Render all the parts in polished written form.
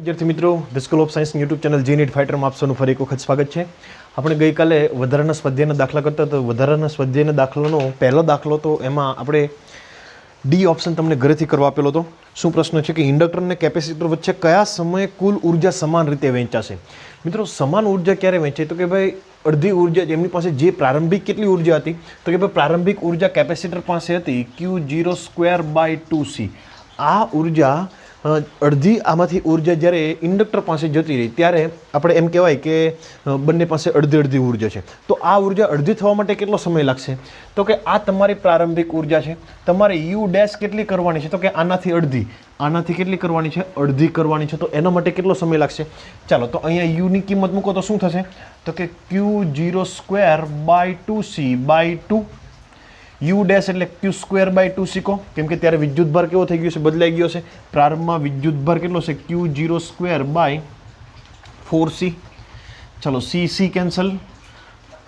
વિદ્યાર્થી મિત્રો, the school of science YouTube channel જી નીટ ફાઇટરમાં આપ સૌનું ફરી એક વખત સ્વાગત છે. આપણે ગઈકાલે વધારાના સ્વાધ્યાયના દાખલા કરતા તો વધારાના સ્વાધ્યાયના દાખલાનો પહેલો દાખલો તો એમાં આપણે ડી ઓપ્શન તમને ઘરેથી કરવા આપેલો હતો. શું પ્રશ્ન છે કે ઇન્ડક્ટર અને કેપેસિટર વચ્ચે કયા સમયે કુલ ઉર્જા સમાન રીતે વહેંચાશે? મિત્રો, સમાન ઉર્જા ક્યારે વહેંચે તો કે ભાઈ અડધી ઉર્જા એમની પાસે જે પ્રારંભિક કેટલી ઉર્જા હતી તો કે ભાઈ પ્રારંભિક ઉર્જા કેપેસિટર પાસે હતી Q0²/2C. આ ઉર્જા અડધી આમાંથી ઉર્જા જ્યારે ઇન્ડક્ટર પાસે જતી રહી ત્યારે આપણે એમ કહેવાય કે બંને પાસે અડધી અડધી ઉર્જા છે. તો આ ઉર્જા અડધી થવા માટે કેટલો સમય લાગશે? તો કે આ તમારી પ્રારંભિક ઉર્જા છે. તમારે યુ ડેશ કેટલી કરવાની છે? તો કે આનાથી અડધી. આનાથી કેટલી કરવાની છે? અડધી કરવાની છે. તો એના માટે કેટલો સમય લાગશે? ચાલો, તો અહીંયા યુની કિંમત મૂકો તો શું થશે? તો કે Q0²/2C/2. યુ ડેશ એટલે Q²/2C કહો, કેમ કે ત્યારે વિદ્યુતભાર કેવો થઈ ગયો છે? બદલાઈ ગયો છે. પ્રારંભમાં વિદ્યુતભાર કેટલો છે? Q0²/4C. ચાલો, C કેન્સલ,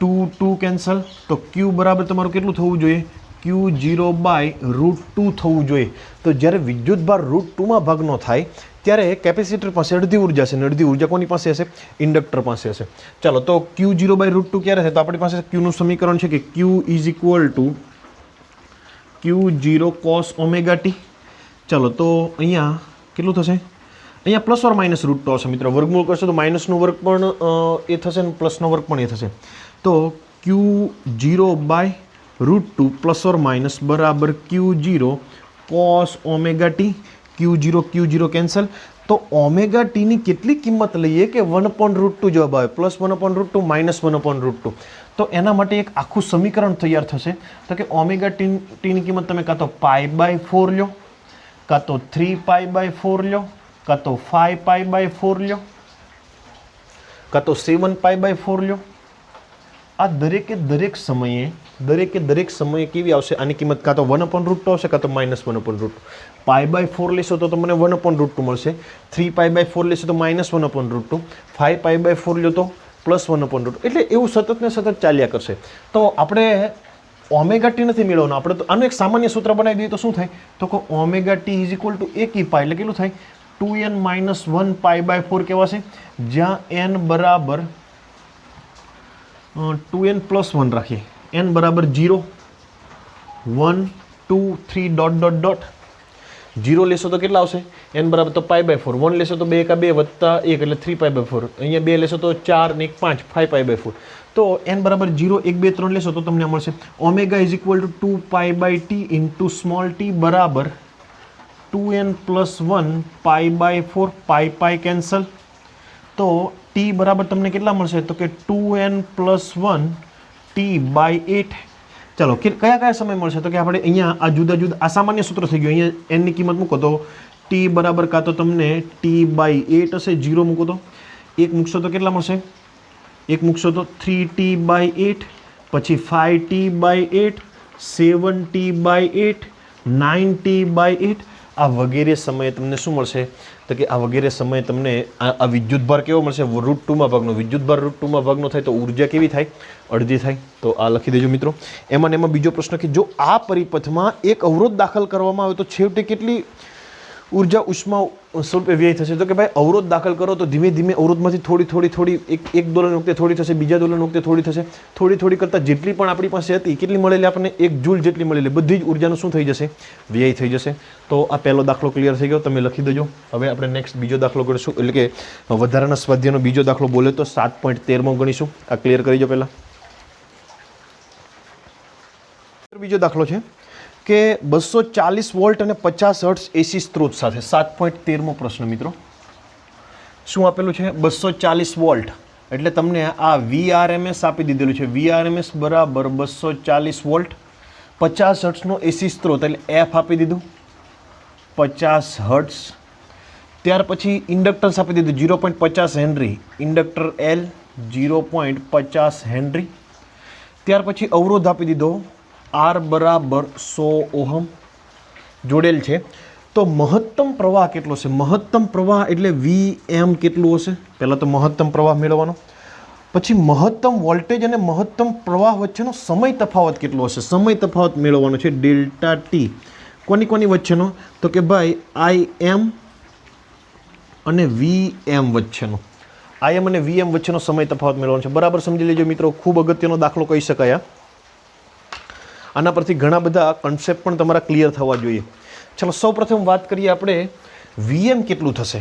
2 કેન્સલ. તો Q બરાબર તમારું કેટલું થવું જોઈએ? Q0/√2 થવું જોઈએ. તો જ્યારે વિદ્યુતભાર √2માં ભાગનો થાય ત્યારે કેપેસિટર પાસે અડધી ઉર્જા છે, અને અડધી ઉર્જા કોની પાસે હશે? ઇન્ડક્ટર પાસે હશે. ચાલો, તો Q0/√2 ક્યારે થાય? તો આપણી પાસે Qનું સમીકરણ છે કે Q = Q0 cos ωt. ચાલો, તો અહીંયા કેટલું થશે? અહીંયા પ્લસ ઓર માઇનસ √2 આવશે. મિત્રો, વર્ગમૂળ કરશો તો માઇનસનો વર્ગ પણ એ થશે અને પ્લસનો વર્ગ પણ એ થશે. તો Q0/√2 પ્લસ ઓર માઇનસ બરાબર Q0 cos ωt. Q0 cancel. તો ωt ની કેટલી કિંમત લઈએ કે 1/√2 જવાબ આવે? +1/√2 -1/√2. તો એના માટે એક આખું સમીકરણ તૈયાર થશે. તો કે ωt ની કિંમત તમે કાં તો π/4 લો, કાં તો 3π/4 લો, કાં તો 5π/4 લો, કાં તો 7π/4 લો. આ દરેકે દરેક સમયે કેવી આવશે? આની કિંમત કાં તો 1/√2 આવશે, કાં તો -1/√2. π/4 લેશો તો તમને 1/√2 મળશે. 3π/4 લેશો તો -1/√2. 5π/4 લો તો +1/√2. એટલે એવું સતત ને સતત ચાલ્યા કરશે. તો આપણે ωt નથી મેળવવાનું. આપણે તો આનું એક સામાન્ય સૂત્ર બનાવી દઈએ તો શું થાય? તો કે ωt = 1/π એટલે કેટલું થાય? 2n - 1 π/4 કહેવાશે. જ્યાં n બરાબર 2n + 1 રાખીએ. n બરાબર 0, 1, 2, 3... 0 લેશો તો કેટલા આવશે? n બરાબર તો π/4. 1 લેશો તો 2 × 2 + 1 એટલે 3π/4. અહીંયા 2 લેશો તો 4 ને 1 5, 5π/4. તો n બરાબર 0, 1, 2, 3 લેશો તો તમને મળશે ω = 2π/t × t બરાબર 2n + 1 π/4. π કેન્સલ. તો t બરાબર તમને કેટલા મળશે? તો કે 2n + 1 t/8. ચાલો, કયા સમય મળશે? તો કે આપણે અહીંયા આ જુદા જુદા આ સામાન્ય સૂત્ર થઈ ગયું. અહીંયા n ની કિંમત મૂકો તો t બરાબર કાં તો તમને t/8 હશે. 0 મૂકો તો 1 મૂકશો તો કેટલા મળશે? 1 મૂકશો તો 3t/8, પછી 5t/8, 7t/8, 9t/8. આ વગેરે સમયે તમને શું મળશે? તો કે આ વગેરે સમયે તમને આ વિદ્યુતભાર કેવો મળશે? √2માં ભાગનો. વિદ્યુતભાર √2માં ભાગનો થાય તો ઉર્જા કેવી થાય? અડધી થાય. તો આ લખી દેજો મિત્રો. એમાં બીજો પ્રશ્ન કે જો આ પરિપથમાં એક અવરોધ દાખલ કરવામાં આવે તો છેવટે કેટલી ઉર્જા ઉષ્મા સ્વરૂપે વ્યય થશે? તો કે ભાઈ અવરોધ દાખલ કરો તો ધીમે ધીમે અવરોધમાંથી થોડી એક દોલન વખતે થોડી થશે, બીજા દોલન વખતે થોડી થશે. થોડી કરતાં જેટલી પણ આપણી પાસે હતી કેટલી મળેલી? આપણને 1 જૂલ જેટલી મળેલી. બધી જ ઉર્જાનું શું થઈ જશે? વ્યય થઈ જશે. તો આ પહેલો દાખલો ક્લિયર થઈ ગયો. તમે લખી દેજો. હવે આપણે નેક્સ્ટ બીજો દાખલો ગણીશું, એટલે કે વધારાના સ્વાધ્યાયનો બીજો દાખલો બોલે તો 7.13માં ગણીશું. આ ક્લિયર કરી દો પહેલાં. બીજો દાખલો છે કે 240 વોલ્ટ અને 50 હર્ટ્ઝ એસી સ્ત્રોત સાથે 7.13મો પ્રશ્ન. મિત્રો, શું આપેલું છે? 240 વોલ્ટ એટલે તમને આ VRMS આપી દીધેલું છે. VRMS બરાબર 240 વોલ્ટ. 50 હર્ટ્ઝનો એસી સ્ત્રોત એટલે F આપી દીધું 50 હર્ટ્ઝ. ત્યાર પછી ઇન્ડક્ટન્સ આપી દીધું 0.50 હેનરી. Inductor L 0.50 henry. ત્યાર પછી અવરોધ આપી દીધો R બરાબર 100 ઓહમ જોડેલ છે. તો મહત્તમ પ્રવાહ કેટલો છે? મહત્તમ પ્રવાહ એટલે VM કેટલું હશે? પહેલાં તો મહત્તમ પ્રવાહ મેળવવાનો, પછી મહત્તમ વોલ્ટેજ અને મહત્તમ પ્રવાહ વચ્ચેનો સમય તફાવત કેટલો હશે? સમય તફાવત મેળવવાનો છે ΔT. કોની વચ્ચેનો? તો કે ભાઈ IM અને VM વચ્ચેનો IM અને VM વચ્ચેનો સમય તફાવત મેળવવાનો છે. બરાબર સમજી લેજો મિત્રો, ખૂબ અગત્યનો દાખલો કહી શકાય. આના પરથી ઘણા બધા કન્સેપ્ટ પણ તમારા ક્લિયર થવા જોઈએ. ચાલો સૌપ્રથમ વાત કરીએ આપણે VM કેટલું થશે.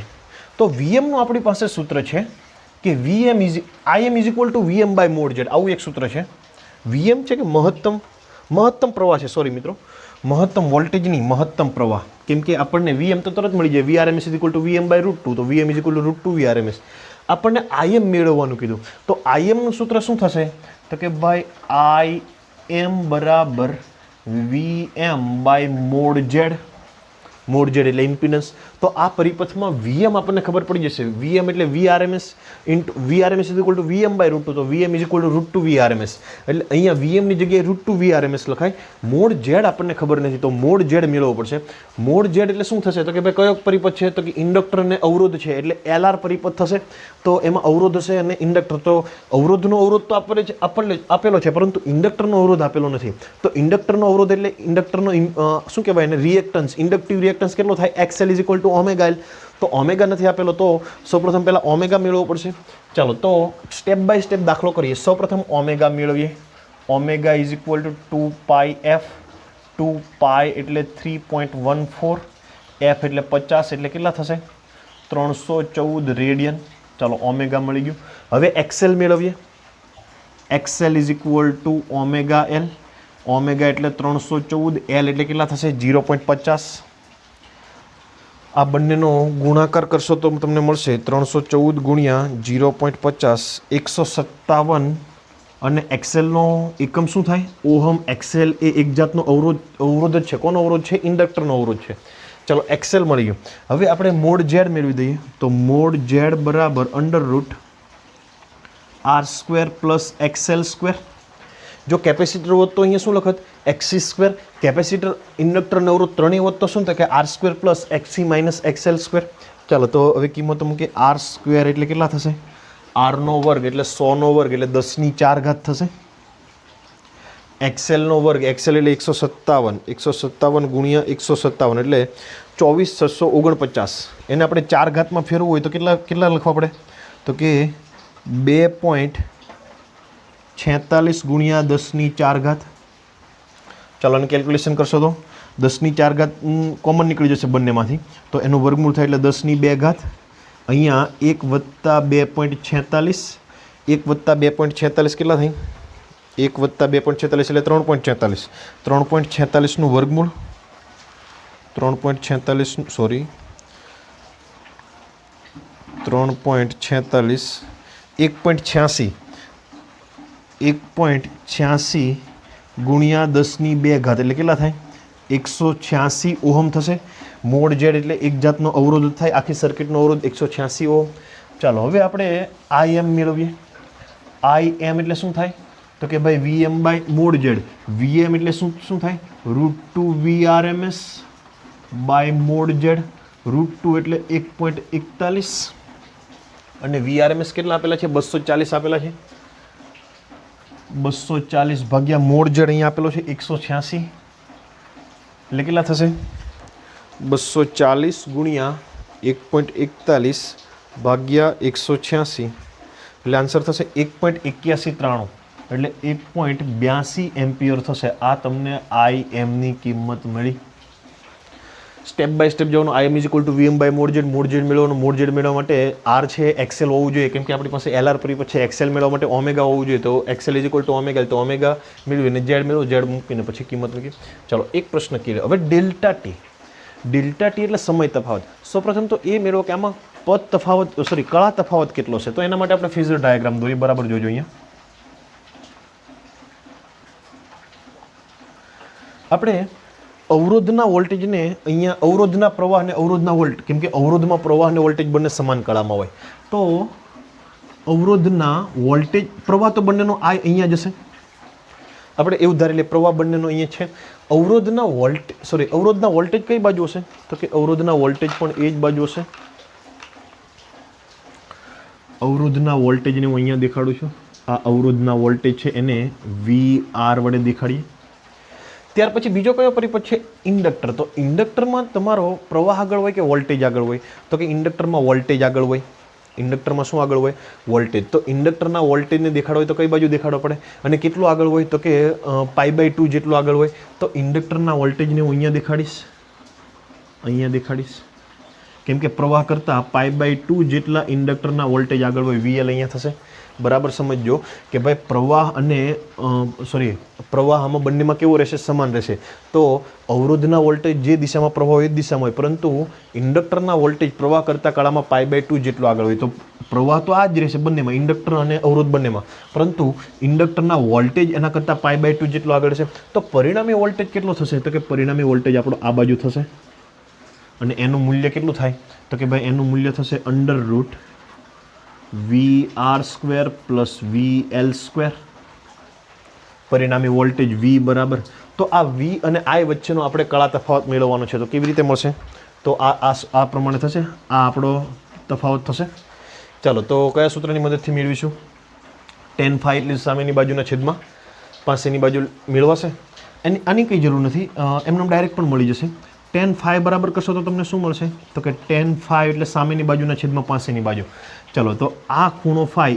તો VMનું આપણી પાસે સૂત્ર છે કે IM is equal to VM by mod Z. આવું એક સૂત્ર છે. VM છે કે મહત્તમ પ્રવાહ છે, સોરી મિત્રો, મહત્તમ વોલ્ટેજની મહત્તમ પ્રવાહ. કેમ કે આપણને VM તો તરત મળી જાય, VRMS is equal to VM by √2, તો VM is equal to √2 VRMS. આપણને IM મેળવવાનું કીધું, તો IMનું સૂત્ર શું થશે? તો કે ભાઈ IM બરાબર VM by mod Z. Mod Z એટલે ઇમ્પિડન્સ. તો આ પરિપથમાં VM આપણને ખબર પડી જશે. VM એટલે VRMS VRMS is equal to VM by √2, તો VM is equal to √2 VRMS. એટલે અહીંયા VM ની જગ્યાએ √2 VRMS લખાય. મોડ Z આપણને ખબર નથી, તો મોડ Z મેળવવો પડશે. મોડ Z એટલે શું થશે? તો કે ભાઈ કયો પરિપથ છે? તો કે ઇન્ડક્ટર અને અવરોધ છે, એટલે LR પરિપથ થશે. તો એમાં અવરોધ હશે અને ઇન્ડક્ટર. તો અવરોધનો અવરોધ તો આપણને આપેલો છે, પરંતુ ઇન્ડક્ટરનો અવરોધ આપેલો નથી. તો ઇન્ડક્ટરનો અવરોધ એટલે ઇન્ડક્ટરનો શું કહેવાય એને? રિએક્ટન્સ. ઇન્ડક્ટિવ રિએક્ટન્સ કેટલો થાય? XL is equal two omega L. તો ઓમેગા નથી આપેલો, તો સૌપ્રથમ પહેલાં ઓમેગા મેળવવો પડશે. ચાલો તો સ્ટેપ બાય સ્ટેપ દાખલો કરીએ. સૌપ્રથમ ઓમેગા મેળવીએ. Omega is equal two 2πf. 2π એટલે 3.14, f એટલે 50 એટલે કેટલા થશે? 314 રેડિયન. ચાલો ઓમેગા મળી ગયું. હવે XL મેળવીએ. XL is equal two omega L. Omega એટલે 314, L એટલે કેટલા થશે? 0.50. આ બંનેનો ગુણાકાર કરશો તો તમને મળશે 314 ગુણ્યા 0.50, 157. અને XLનો એકમ શું થાય? ઓહમ. XL એ એક જાતનો અવરોધ જ છે. કોનો અવરોધ છે? ઇન્ડક્ટરનો અવરોધ છે. ચલો XL મળી ગયું. હવે આપણે મોડ Z મેળવી દઈએ. તો મોડ Z બરાબર √R² પ્લસ XL². જો કેપેસિટર હોત તો અહીંયા શું લખત? XC². કેપેસિટર, ઇન્ડક્ટર અને અવરોધ ત્રણેય હોત તો શું થાય? કે R² plus XC minus XL². ચાલો તો હવે કિંમતો મૂકીએ. R² એટલે કેટલા થશે? R નો વર્ગ એટલે 100નો વર્ગ એટલે 10⁴ થશે. XL નો વર્ગ, XL એટલે 157 ગુણ્યા 157 એટલે 24,649. એને આપણે 4 ઘાતમાં ફેરવવું હોય તો કેટલા લખવા પડે? તો કે 2.46 ગુણ્યા 10⁴. ચાલો અને કેલ્ક્યુલેશન કરશો તો 10⁴ કોમન નીકળી જશે બંનેમાંથી, તો એનું વર્ગમૂળ થાય એટલે 10⁵. અહીંયા 1 વત્તા 2.46, 1 વત્તા 2.46 કેટલા થઈ? 1 વત્તા 2.46 એટલે 3.46. 3.46નું વર્ગમૂળ, 3.46 સોરી 3.46 1.86 ગુણ્યા 10⁵ એટલે કેટલા થાય? 186 ઓહમ થશે. મોડ Z એટલે એક જાતનો અવરોધ થાય, આખી સર્કિટનો અવરોધ 186 ઓહમ. ચાલો હવે આપણે IM મેળવીએ. IM એટલે શું થાય? તો કે ભાઈ VM by mod Z. VM એટલે શું થાય? √2 VRMS બાય મોડ Z. √2 એટલે 1.41 અને VRMS કેટલા આપેલા છે? 240 આપેલા છે. 240 ભાગ્યા મોડ Z અહીંયા આપેલો છે 186 એટલે કેટલા થશે? 240 ગુણ્યા 1.41 ભાગ્યા 186 એટલે આન્સર થશે 1.8193 એટલે 1.82 એમ્પિયર થશે. આ તમને IMની કિંમત મળી. સ્ટેપ બાય સ્ટેપ જવાનું. IM is equal to VM by mod Z. Mod Z મેળવવાનું. મોડ Z મેળવવા માટે R છે, XL હોવું જોઈએ, કેમ કે આપણી પાસે LR પરિપથ છે. XL મેળવવા માટે ઓમેગા હોવું જોઈએ, તો XL is equal two omega, તો ઓમેગા મેળવીને Z મેળવો, Z મૂકીને પછી કિંમત મૂકી. ચાલો એક પ્રશ્ન ક્લિયર. હવે ડેલ્ટા ટી એટલે સમય તફાવત. સૌપ્રથમ તો એ મેળવો કે આમાં કળા તફાવત કેટલો છે. તો એના માટે આપણે ફેઝર ડાયાગ્રામ દોરીએ. બરાબર જોજો અહીંયા. આપણે અવરોધના વોલ્ટેજને અહીંયા અવરોધના પ્રવાહ અને અવરોધના વોલ્ટ, કેમ કે અવરોધમાં પ્રવાહ અને વોલ્ટેજ બંને સમાન કળામાં હોય, તો અવરોધના વોલ્ટેજ પ્રવાહ તો બંનેનો અહીંયા જશે. આપણે એવું ધારી લઈએ પ્રવાહ બંનેનો અહીંયા છે. અવરોધના વોલ્ટેજ કઈ બાજુ હશે? તો કે અવરોધના વોલ્ટેજ પણ એ જ બાજુ હશે. અવરોધના વોલ્ટેજને હું અહીંયા દેખાડું છું. આ અવરોધના વોલ્ટેજ છે એને VR વડે દેખાડીએ. ત્યાર પછી બીજો કયો પરિપથ છે? ઇન્ડક્ટર. તો ઇન્ડક્ટરમાં તમારો પ્રવાહ આગળ હોય કે વોલ્ટેજ આગળ હોય? તો કે ઇન્ડક્ટરમાં વોલ્ટેજ આગળ હોય. ઇન્ડક્ટરમાં શું આગળ હોય? વોલ્ટેજ. તો ઇન્ડક્ટરના વોલ્ટેજને દેખાડો હોય તો કઈ બાજુ દેખાડવો પડે? અને કેટલું આગળ હોય? તો કે π/2 જેટલું આગળ હોય. તો ઇન્ડક્ટરના વોલ્ટેજને હું અહીંયા દેખાડીશ કેમ કે પ્રવાહ કરતાં π/2 જેટલા ઇન્ડક્ટરના વોલ્ટેજ આગળ હોય. VL અહીંયા થશે. બરાબર સમજજો કે ભાઈ પ્રવાહ આમાં બંનેમાં કેવો રહેશે? સમાન રહેશે. તો અવરોધના વોલ્ટેજ જે દિશામાં પ્રવાહ હોય એ દિશામાં હોય, પરંતુ ઇન્ડક્ટરના વોલ્ટેજ પ્રવાહ કરતાં કાળામાં π/2 જેટલો આગળ હોય. તો પ્રવાહ તો આ જ રહેશે બંનેમાં, ઇન્ડક્ટર અને અવરોધ બંનેમાં, પરંતુ ઇન્ડક્ટરના વોલ્ટેજ એના કરતાં π/2 જેટલો આગળ છે. તો પરિણામી વોલ્ટેજ કેટલો થશે? તો કે પરિણામી વોલ્ટેજ આપણો આ બાજુ થશે. અને એનું મૂલ્ય કેટલું થાય? તો કે ભાઈ એનું મૂલ્ય થશે √VR² + VL². પરિણામી વોલ્ટેજ V બરાબર. તો આ V અને I વચ્ચેનો આપણે કળા તફાવત મેળવવાનો છે. તો કેવી રીતે મળશે? તો આ પ્રમાણે થશે. આ આપણો તફાવત થશે. ચાલો, તો કયા સૂત્રની મદદથી મેળવીશું? tan phi એટલે સામેની બાજુના છેદમાં પાસેની બાજુ મેળવાશે. આની કંઈ જરૂર નથી, એમને ડાયરેક્ટ પણ મળી જશે. tan phi બરાબર કરશો તો તમને શું મળશે? તો કે tan phi એટલે સામેની બાજુના છેદમાં પાસેની બાજુ. ચલો, તો આ ખૂણો phi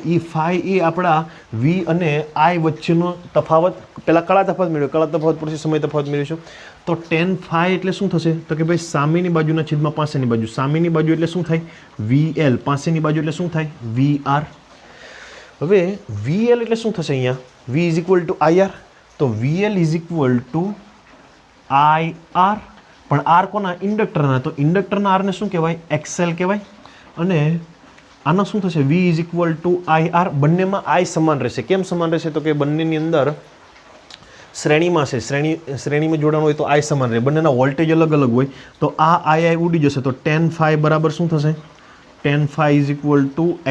એ આપણા V અને I વચ્ચેનો તફાવત, પહેલાં કળા તફાવત મેળવ્યો, કળા તફાવત પછી સમય તફાવત મેળવીશું. તો tan phi એટલે શું થશે? તો કે ભાઈ સામેની બાજુના છેદમાં પાસેની બાજુ. સામેની બાજુ એટલે શું થાય? VL. પાસેની બાજુ એટલે શું થાય? VR. હવે VL એટલે શું થશે અહીંયા? V = IR. તો VL = IR. પણ R કોના? ઇન્ડક્ટરના. તો ઇન્ડક્ટરના આરને શું કહેવાય? XL કહેવાય. અને આનો શું થશે? V = IR. બંનેમાં I સમાન રહેશે. કેમ સમાન રહેશે? તો કે બંનેની અંદર શ્રેણીમાં છે, શ્રેણીમાં જોડાણ હોય તો I સમાન રહે. બંનેના વોલ્ટેજ અલગ અલગ હોય તો આ I ઉડી જશે. તો tan phi બરાબર શું થશે? tan phi =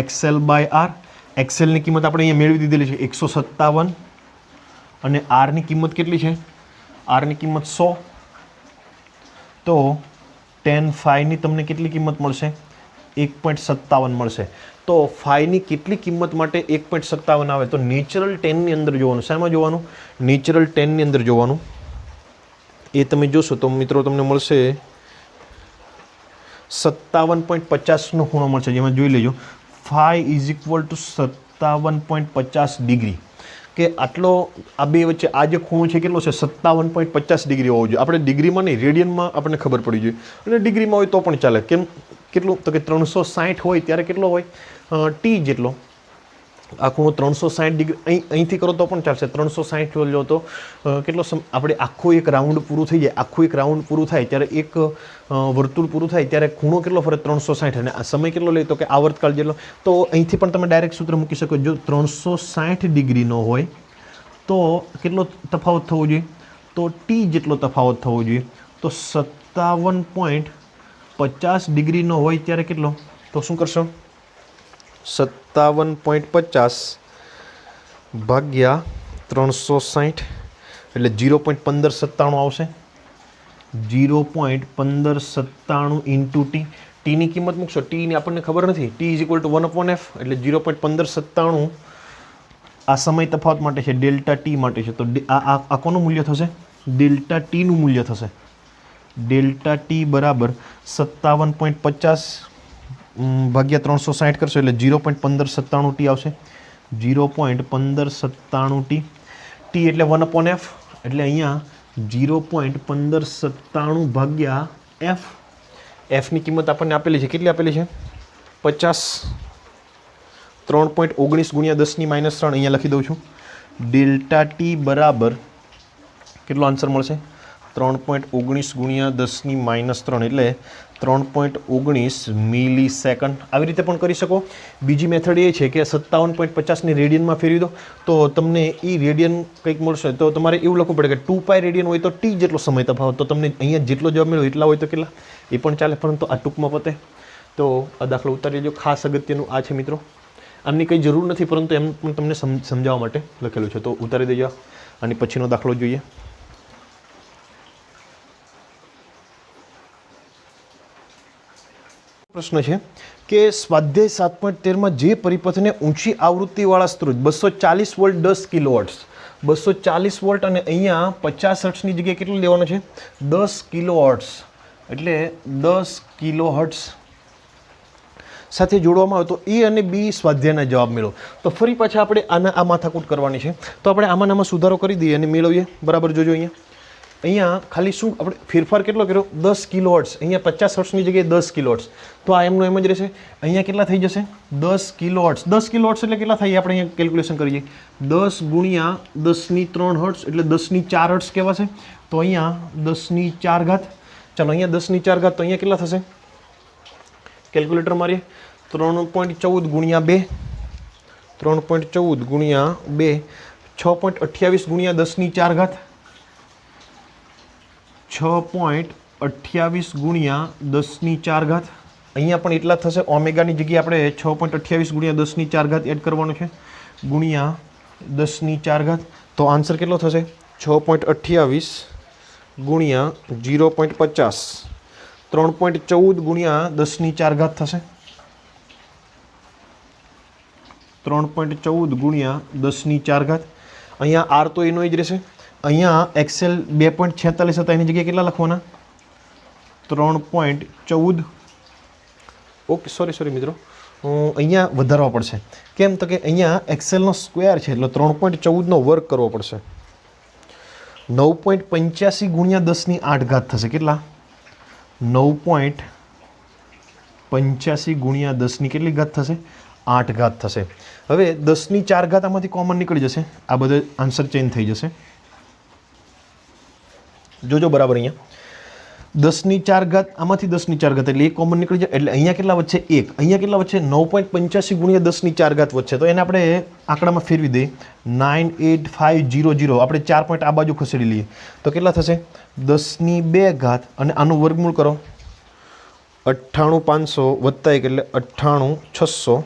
XL/R. XLની કિંમત આપણે અહીંયા મેળવી દીધેલી છે 157, અને આરની કિંમત કેટલી છે? આરની કિંમત 100. તો tan phi ની તમને કેટલી કિંમત મળશે? 1.57 મળશે. તો ફાઈની કેટલી કિંમત માટે 1.57 આવે? તો નેચરલ 10ની અંદર જોવાનું. શામાં જોવાનું? નેચરલ 10ની અંદર જોવાનું. એ તમે જોશો તો મિત્રો તમને મળશે 57.50નો ખૂણો મળશે. જેમાં જોઈ લેજો phi = 57.50 ડિગ્રી. કે આટલો આ બે વચ્ચે આ જે ખૂણો છે કેટલો છે? 57.50 ડિગ્રી હોવો જોઈએ. આપણે ડિગ્રીમાં નહીં, રેડિયનમાં આપણને ખબર પડી જોઈએ. અને ડિગ્રીમાં હોય તો પણ ચાલે. કેમ કેટલું? તો કે 360 હોય ત્યારે કેટલો હોય? T જેટલો. આ ખૂણો 360 ડિગ્રી અહીંથી કરો તો પણ ચાલશે. 360 લો તો કેટલો આપણે આખું એક રાઉન્ડ પૂરું થઈ જાય. આખું એક રાઉન્ડ પૂરું થાય ત્યારે એક વર્તુળ પૂરું થાય ત્યારે ખૂણો કેટલો ફરે? 360. અને આ સમય કેટલો લે? તો કે આવર્તકાળ જેટલો. તો અહીંથી પણ તમે ડાયરેક્ટ સૂત્ર મૂકી શકો. જો 360 ડિગ્રીનો હોય તો કેટલો તફાવત થવો જોઈએ? તો T જેટલો તફાવત થવો જોઈએ. તો 57.50 ડિગ્રીનો હોય ત્યારે કેટલો? તો શું કરશો? 57.50 ભાગ્યા 360 એટલે 0.1597 આવશે. 0.1597 ઇન્ટુ T. ટીની કિંમત મૂકશો. ટીની આપણને ખબર નથી. T = 1/f એટલે 0.1597 આ સમય તફાવત માટે છે, ડેલ્ટા ટી માટે છે. તો આ કોનું મૂલ્ય થશે? ડેલ્ટા ટીનું મૂલ્ય થશે. ડેલ્ટા ટી બરાબર 57.50 ભાગ્યા 360 કરશો એટલે 0.1597 ટી આવશે. 0.1597 ટી એટલે 1/f એટલે અહીંયા 0.1597 ભાગ્યા f. એફની કિંમત આપણને આપેલી છે. કેટલી આપેલી છે? 50. 3.19 × 10⁻³ અહીંયા લખી દઉં છું. ડેલ્ટા ટી બરાબર કેટલો આન્સર મળશે? 3.19 × 10⁻³ એટલે 3.19 મિલીસેકન્ડ. આવી રીતે પણ કરી શકો. બીજી મેથડ એ છે કે 57.50ને રેડિયનમાં ફેરવી દો તો તમને એ રેડિયન કંઈક મળશે. તો તમારે એવું લખવું પડે કે 2π રેડિયન હોય તો T જેટલો સમય તફાવત. તો તમને અહીંયા જેટલો જવાબ મળ્યો એટલા હોય તો કેટલા? એ પણ ચાલે, પરંતુ આ ટૂંકમાં પતે. તો આ દાખલો ઉતારી લેજો. ખાસ અગત્યનું આ છે મિત્રો. આમની કંઈ જરૂર નથી, પરંતુ એમ પણ તમને સમજાવવા માટે લખેલું છે. તો ઉતારી દેજો. અને પછીનો દાખલો જોઈએ. પ્રશ્ન છે કે સ્વાધ્યાય 7.13માં જે પરિપથને ઊંચી આવૃત્તિવાળા સ્ત્રોત 240 વોલ્ટ 10 કિલોવોટ્સ 240 વોલ્ટ અને અહીંયા 50 હર્ટ્સની જગ્યાએ કેટલું લેવાનું છે? 10 કિલો હર્ટ્સ. એટલે 10 કિલો હર્ટ્સ સાથે જોડવામાં આવે તો એ અને બી સ્વાધ્યાયના જવાબ મેળવો. તો ફરી પાછા આપણે આ માથાકૂટ કરવાની છે. તો આપણે આમાં સુધારો કરી દઈએ અને મેળવીએ. બરાબર જોજો અહીંયા ખાલી શું આપણે ફેરફાર કેટલો કર્યો? 10 કિલો હર્ટ્સ. અહીંયા 50 હર્ટ્સની જગ્યાએ 10 કિલો હર્ટ્સ. તો આ એમનું એમ જ રહેશે. અહીંયા કેટલા થઈ જશે? 10 કિલો હર્ટ્સ. 10 કિલો હર્ટ્સ એટલે કેટલા થાય? આપણે અહીંયા કેલ્ક્યુલેશન કરીએ. 10 ગુણ્યા 10⁻³ હર્ટ્સ એટલે 10⁻⁴ હર્ટ્સ કહેવાશે. તો અહીંયા 10⁻⁴. ચાલો અહીંયા 10⁻⁴ તો અહીંયા કેટલા થશે? કેલ્ક્યુલેટર મારીએ. 3.14 ગુણ્યા 2, 3.14 ગુણ્યા 2, 6.28 ગુણ્યા 10⁻⁴, 6.28 ગુણ્યા 10⁻⁴. અહીંયા પણ એટલા થશે. ઓમેગાની જગ્યાએ આપણે 6.28 ગુણ્યા 10⁻⁴ એડ કરવાનું છે ગુણ્યા 10⁻⁴. તો આન્સર કેટલો થશે? 6.28 ગુણ્યા 0.50, 3.14 ગુણ્યા 10⁻⁴ થશે. 3.14 ગુણ્યા 10⁻⁴. અહીંયા આર તો એનો જ રહેશે. અહીંયા એક્સેલ 2.46 હતા એની જગ્યાએ કેટલા લખવાના? 3.14. ઓકે, સોરી મિત્રો, અહીંયા વધારવા પડશે. કેમ? તો કે અહીંયા એક્સેલનો સ્ક્વેર છે એટલે 3.14નો વર્ગ કરવો પડશે. 9.85 ગુણ્યા 10⁸ થશે. કેટલા? 9.85 ગુણ્યા 10 કેટલી ઘાત થશે? 8 ઘાત થશે. હવે 10⁻⁴ આમાંથી કોમન નીકળી જશે. આ બધો આન્સર ચેન્જ થઈ જશે. જોજો બરાબર. અહીંયા 10⁻⁴ આમાંથી 10⁻⁴ એટલે 1 કોમન નીકળી જાય એટલે અહીંયા કેટલા વચ્ચે? 1. અહીંયા કેટલા વચ્ચે? 9.85 ગુણ્યા 10⁻⁴ વચ્ચે. તો એને આપણે આંકડામાં ફેરવી દઈએ. 98500. આપણે 4 પોઈન્ટ આ બાજુ ખસેડી લઈએ તો કેટલા થશે? 10⁻² અને આનું વર્ગમૂળ કરો. 98500 વત્તા 1 એટલે 98600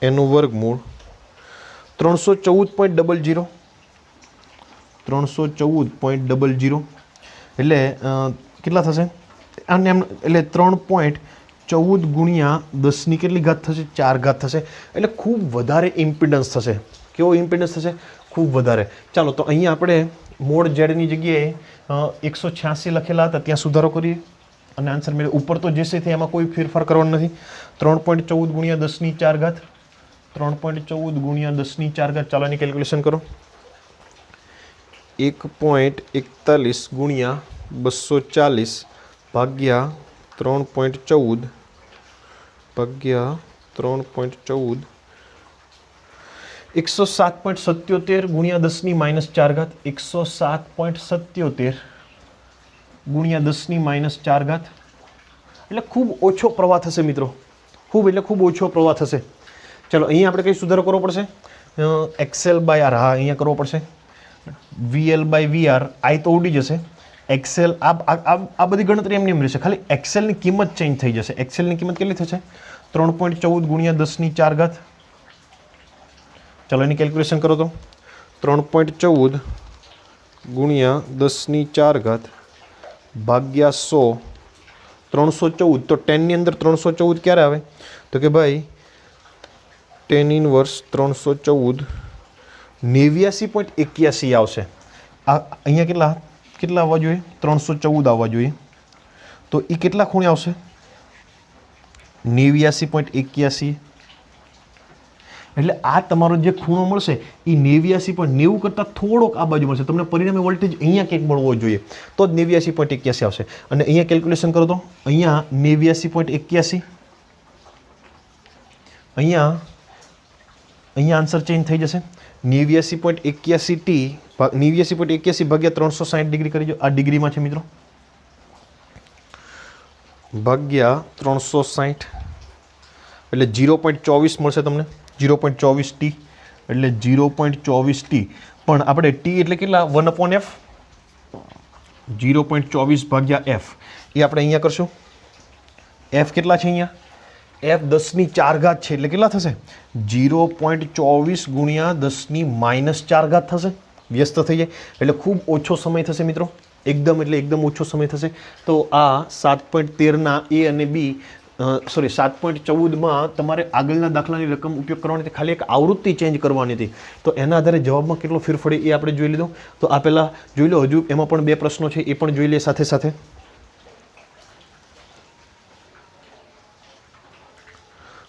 એનું વર્ગમૂળ 314.00. 314.00 એટલે કેટલા થશે? અને એમ એટલે 3.14 ગુણ્યા 10 કેટલી ઘાત થશે? 4 ઘાત થશે. એટલે ખૂબ વધારે ઇમ્પિડન્સ થશે. કેવો ઇમ્પિડન્સ થશે? ખૂબ વધારે. ચાલો તો અહીંયા આપણે મોડ ઝેડની જગ્યાએ 186 લખેલા હતા ત્યાં સુધારો કરીએ અને આન્સર મેળવીએ. ઉપર તો જે છે એમાં કોઈ ફેરફાર કરવાનો નથી. 3.14 ગુણ્યા 10⁻⁴, 3.14 ગુણ્યા 10⁻⁴. ચાલો એની કેલ્ક્યુલેશન કરો. 1.41 ગુણ્યા 240 ભાગ્યા 3.14 ભાગ્યા 3.14, 107.77 ગુણ્યા 10⁻⁴, 107.77 ગુણ્યા 10⁻⁴. એટલે ખૂબ ઓછો પ્રવાહ થશે મિત્રો. ખૂબ એટલે ખૂબ ઓછો પ્રવાહ થશે. ચલો અહીંયા આપણે કંઈ સુધારો કરવો પડશે? XL/R. હા, અહીંયા કરવો પડશે. VL/VR. આઈ તો ઉડી જશે. એક્સેલ આ બધી ગણતરી એમની એમ રહેશે. ખાલી એક્સેલની કિંમત ચેન્જ થઈ જશે. એક્સેલની કિંમત કેટલી થશે? 3.14 ગુણ્યા 10⁻⁴. ચાલો એની કેલ્ક્યુલેશન કરો તો 3.14 ગુણ્યા 10⁻⁴ ભાગ્યા 100, 314. તો 10 ની અંદર 314 ક્યારે આવે? તો કે ભાઈ tan ઇનવર્સ 314 89.81 આવશે. આ અહીંયા કેટલા આવવા જોઈએ? 314 આવવા જોઈએ. તો એ કેટલા ખૂણે આવશે? 89.81. એટલે આ તમારો જે ખૂણો મળશે એ 89.90 કરતાં થોડોક આ બાજુ મળશે. તમને પરિણામે વોલ્ટેજ અહીંયા કંઈક મળવો જોઈએ તો જ 89.81 આવશે. અને અહીંયા કેલ્ક્યુલેશન કરો તો અહીંયા 89.81, અહીંયા આન્સર ચેન્જ થઈ જશે. 89.81 ભાગ્યા 360 ડિગ્રી કરી દો. આ ડિગ્રીમાં છે મિત્રો. ભાગ્યા 360 એટલે 0.24 મળશે તમને. 0.24 t એટલે 0.24 t. પણ આપણે t એટલે કેટલા? 1/f. 0.24 ભાગ્યા f એ આપણે અહીંયા કરશું. f કેટલા છે અહીંયા? f 10⁻⁴ છે એટલે કેટલા થશે? 0.24 ગુણ્યા 10⁻⁴ થશે. વ્યસ્ત થઈ જાય એટલે ખૂબ ઓછો સમય થશે મિત્રો. એકદમ ઓછો સમય થશે. તો આ 7.13ના A અને B સોરી 7.14માં તમારે આગળના દાખલાની રકમ ઉપયોગ કરવાની હતી, ખાલી એક આવૃત્તિ ચેન્જ કરવાની હતી. તો એના આધારે જવાબમાં કેટલો ફેરફાર એ આપણે જોઈ લીધો. તો આ પહેલાં જોઈ લો, હજુ એમાં પણ 2 પ્રશ્નો છે એ પણ જોઈ લે સાથે સાથે.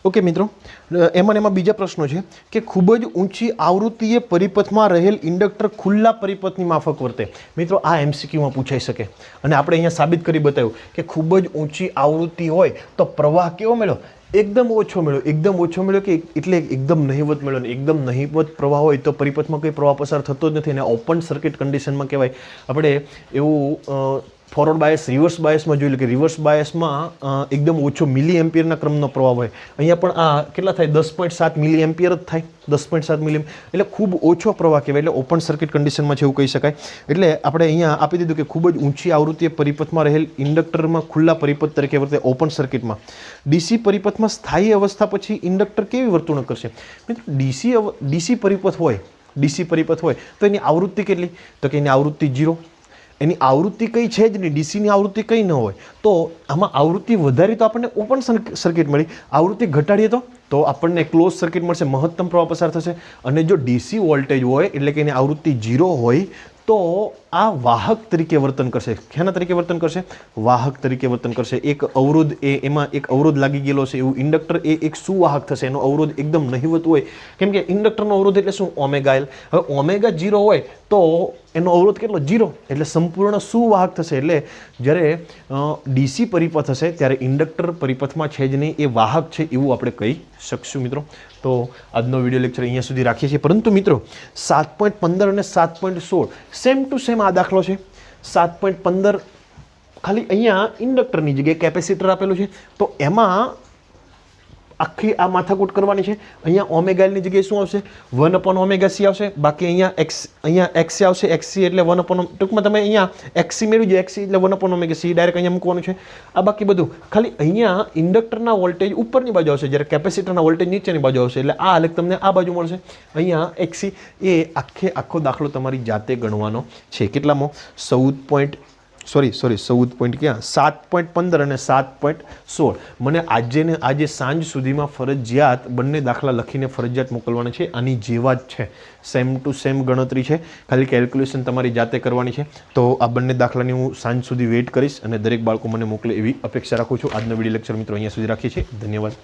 ઓકે મિત્રો, એમાં બીજા પ્રશ્નો છે કે ખૂબ જ ઊંચી આવૃત્તિએ પરિપથમાં રહેલ ઇન્ડક્ટર ખુલ્લા પરિપથની માફક વર્તે. મિત્રો આ એમસીક્યુમાં પૂછાઈ શકે અને આપણે અહીંયા સાબિત કરી બતાવ્યું કે ખૂબ જ ઊંચી આવૃત્તિ હોય તો પ્રવાહ કેવો મળ્યો? એકદમ ઓછો મળ્યો. એકદમ ઓછો મળ્યો કે એટલે એકદમ નહિવત મળ્યો. એકદમ નહિવત પ્રવાહ હોય તો પરિપથમાં કોઈ પ્રવાહ પસાર થતો જ નથી અને ઓપન સર્કિટ કન્ડિશનમાં કહેવાય. આપણે એવું ફોરવર્ડ બાયસ, રિવર્સ બાયસમાં જોઈ લો કે રિવર્સ બાયસમાં એકદમ ઓછો મિલી એમ્પિયરના ક્રમનો પ્રવાહ હોય. અહીંયા પણ આ કેટલા થાય? 10.7 મિલી એમ્પિયર જ થાય. 10.7 મિલી એટલે ખૂબ ઓછો પ્રવાહ કહેવાય. એટલે ઓપન સર્કિટ કન્ડિશનમાં છે એવું કહી શકાય. એટલે આપણે અહીંયા આપી દીધું કે ખૂબ જ ઊંચી આવૃત્તિએ પરિપથમાં રહેલ ઇન્ડક્ટરમાં ખુલ્લા પરિપથ તરીકે વર્તે ઓપન સર્કિટમાં. ડીસી પરિપથમાં સ્થાયી અવસ્થા પછી ઇન્ડક્ટર કેવી વર્તણૂક કરશે? મિત્રો ડીસી પરિપથ હોય તો એની આવૃત્તિ કેટલી? તો કે એની આવૃત્તિ 0. એની આવૃત્તિ કઈ છે જ નહીં, ડીસીની આવૃત્તિ કઈ ન હોય તો આમાં આવૃત્તિ વધારી તો આપણને ઓપન સર્કિટ મળી, આવૃત્તિ ઘટાડીએ તો આપણને ક્લોઝ સર્કિટ મળશે, મહત્તમ પ્રવાહ પસાર થશે. અને જો ડીસી વોલ્ટેજ હોય એટલે કે એની આવૃત્તિ 0 હોય તો આ વાહક તરીકે વર્તન કરશે. કેના તરીકે વર્તન કરશે? વાહક તરીકે વર્તન કરશે. એક અવરોધ એમાં એક અવરોધ લાગી ગયેલો છે એવું ઇન્ડક્ટર એ એક સુવાહક થશે. એનો અવરોધ એકદમ નહિવત હોય કેમ કે ઇન્ડક્ટરનો અવરોધ એટલે શું? Omega L. હવે ઓમેગા 0 હોય તો એનો અવરોધ કેટલો? 0. એટલે સંપૂર્ણ સુવાહક થશે. એટલે જ્યારે ડીસી પરિપથ હશે ત્યારે ઇન્ડક્ટર પરિપથમાં છે જ નહીં, એ વાહક છે એવું આપણે કહી શકશું મિત્રો. તો આજનો વિડીયો લેક્ચર અહીંયા સુધી રાખીએ છીએ. પરંતુ મિત્રો 7.15 અને 7.16 સેમ ટુ સેમ આ દાખલો છે. 7.15 ખાલી અહીંયા ઇન્ડક્ટરની જગ્યાએ કેપેસિટર આપેલું છે તો એમાં આખી આ માથાકૂટ કરવાની છે. અહીંયા ઓમેગા એલની જગ્યાએ શું આવશે? 1/ωc આવશે. બાકી અહીંયા XC આવશે. XC એટલે 1/, ટૂંકમાં તમે અહીંયા XC મેળવી જાય. XC એટલે 1/ωc ડાયરેક્ટ અહીંયા મૂકવાનું છે. આ બાકી બધું ખાલી અહીંયા ઇન્ડક્ટરના વોલ્ટેજ ઉપરની બાજુ આવશે જ્યારે કેપેસિટરના વોલ્ટેજ નીચેની બાજુ આવશે. એટલે આ આલેખ તમને આ બાજુ મળશે. અહીંયા XC એ આખો દાખલો તમારી જાતે ગણવાનો છે. કેટલામાં? 7.15 અને 7.16. મને આજે સાંજ સુધીમાં ફરજિયાત બંને દાખલા લખીને ફરજિયાત મોકલવાના છે. આની જેવા જ છે, સેમ ટુ સેમ ગણતરી છે. ખાલી કેલ્ક્યુલેશન તમારી જાતે કરવાની છે. તો આ બંને દાખલાની હું સાંજ સુધી વેઇટ કરીશ અને દરેક બાળકો મને મોકલે એવી અપેક્ષા રાખું છું. આજનો વિડીયો લેક્ચર મિત્રો અહીંયા સુધી રાખીએ છીએ. ધન્યવાદ.